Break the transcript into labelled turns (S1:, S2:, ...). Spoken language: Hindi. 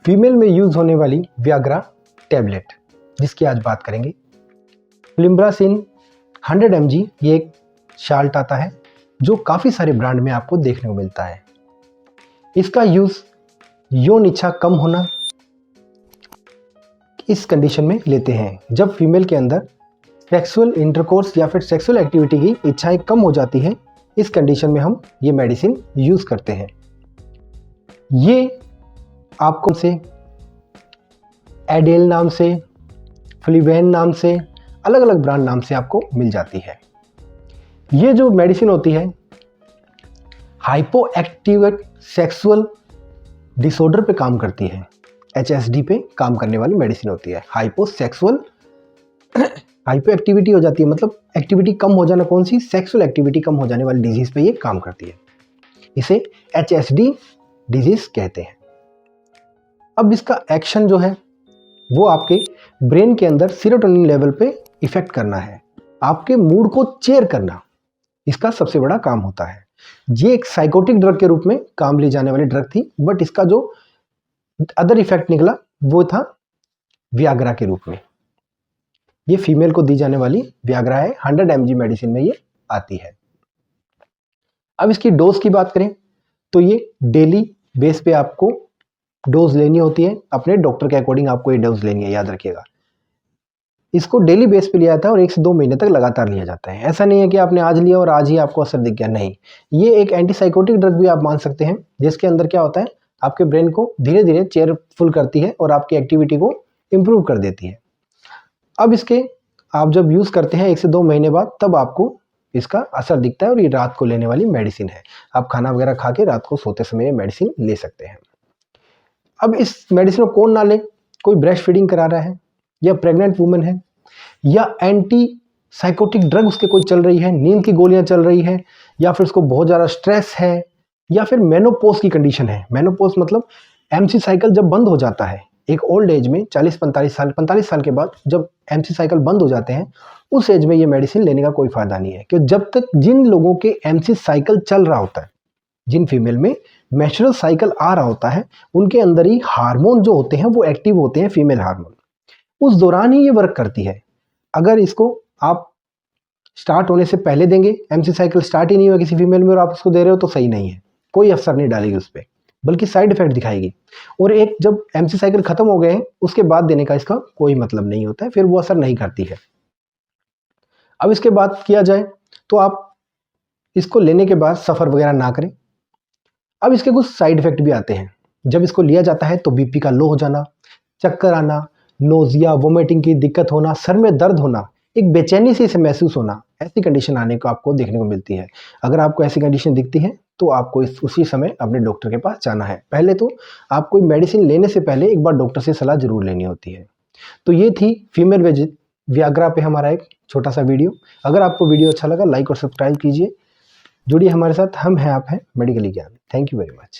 S1: फीमेल में यूज होने वाली वियाग्रा टैबलेट जिसकी आज बात करेंगे। फ्लिम्ब्रासिन 100 mg ये एक शाल्ट आता है जो काफ़ी सारे ब्रांड में आपको देखने को मिलता है। इसका यूज़ यौन इच्छा कम होना इस कंडीशन में लेते हैं जब फीमेल के अंदर सेक्सुअल इंटरकोर्स या फिर सेक्सुअल एक्टिविटी की इच्छाएं कम हो जाती हैं। इस कंडीशन में हम ये मेडिसिन यूज़ करते हैं। ये आपको से एडेल नाम से, फ्लीवेन नाम से, अलग अलग ब्रांड नाम से आपको मिल जाती है। ये जो मेडिसिन होती है हाइपो एक्टिव सेक्सुअल डिसऑर्डर पे काम करती है, HSD पे काम करने वाली मेडिसिन होती है। हाइपो एक्टिविटी हो जाती है, मतलब एक्टिविटी कम हो जाना, कौन सी? सेक्सुअल एक्टिविटी कम हो जाने वाली डिजीज पे ये काम करती है। इसे HSD डिजीज कहते हैं। अब इसका एक्शन जो है वो आपके ब्रेन के अंदर सीरोटोनिन लेवल पे इफेक्ट करना है, आपके मूड को चेयर करना इसका सबसे बड़ा काम होता है। ये एक साइकोटिक ड्रग के रूप में काम ली जाने वाली ड्रग थी, बट इसका जो अदर इफेक्ट निकला वो था वियाग्रा के रूप में। ये फीमेल को दी जाने वाली वियाग्रा है, 100 mg मेडिसिन में ये आती है। अब इसकी डोज की बात करें तो ये डेली बेस पे आपको डोज लेनी होती है। अपने डॉक्टर के अकॉर्डिंग आपको ये डोज लेनी है, याद रखिएगा। इसको डेली बेस पे लिया जाता है और 1 से 2 महीने तक लगातार लिया जाता है। ऐसा नहीं है कि आपने आज लिया और आज ही आपको असर दिख गया, नहीं। ये एक एंटीसाइकोटिक ड्रग भी आप मान सकते हैं, जिसके अंदर क्या होता है, आपके ब्रेन को धीरे धीरे चेयरफुल करती है और आपकी एक्टिविटी को इम्प्रूव कर देती है। अब इसके आप जब यूज़ करते हैं 1 से 2 महीने बाद, तब आपको इसका असर दिखता है और ये रात को लेने वाली मेडिसिन है। आप खाना वगैरह खा के रात को सोते समय ये मेडिसिन ले सकते हैं। अब इस मेडिसिन को कौन ना ले? कोई ब्रेस्ट फीडिंग करा रहा है, या प्रेग्नेंट वुमेन है, या एंटी साइकोटिक ड्रग उसके कोई चल रही है, नींद की गोलियां चल रही है, या फिर उसको बहुत ज़्यादा स्ट्रेस है, या फिर मेनोपॉज की कंडीशन है। मेनोपॉज मतलब MC साइकिल जब बंद हो जाता है एक ओल्ड एज में, 45 साल के बाद जब MC साइकिल बंद हो जाते हैं, उस एज में ये मेडिसिन लेने का कोई फायदा नहीं है। क्योंकि जब तक जिन लोगों के MC साइकिल चल रहा होता है, जिन फीमेल में मेंस्ट्रुअल साइकिल आ रहा होता है, उनके अंदर ही हार्मोन जो होते हैं वो एक्टिव होते हैं, फीमेल हार्मोन। उस दौरान ही ये वर्क करती है। अगर इसको आप स्टार्ट होने से पहले देंगे, MC साइकिल स्टार्ट ही नहीं हुआ किसी फीमेल में और आप उसको दे रहे हो, तो सही नहीं है, कोई असर नहीं डालेगी उस पर, बल्कि साइड इफेक्ट दिखाएगी। और एक जब MC साइकिल खत्म हो गए हैं उसके बाद देने का इसका कोई मतलब नहीं होता है, फिर वो असर नहीं करती है। अब इसके बाद किया जाए तो आप इसको लेने के बाद सफ़र वगैरह ना करें। अब इसके कुछ साइड इफेक्ट भी आते हैं। जब इसको लिया जाता है तो BP का लो हो जाना, चक्कर आना, नोजिया, वोमिटिंग की दिक्कत होना, सर में दर्द होना, एक बेचैनी से इसे महसूस होना, ऐसी कंडीशन आने को आपको देखने को मिलती है। अगर आपको ऐसी कंडीशन दिखती है तो आपको उसी समय अपने डॉक्टर के पास जाना है। पहले तो आपको मेडिसिन लेने से पहले एक बार डॉक्टर से सलाह जरूर लेनी होती है। तो ये थी फीमेल वियाग्रा पे हमारा एक छोटा सा वीडियो। अगर आपको वीडियो अच्छा लगा, लाइक और सब्सक्राइब कीजिए। जुड़िए हमारे साथ, हम हैं, आप हैं मेडिकली ज्ञान। Thank you very much.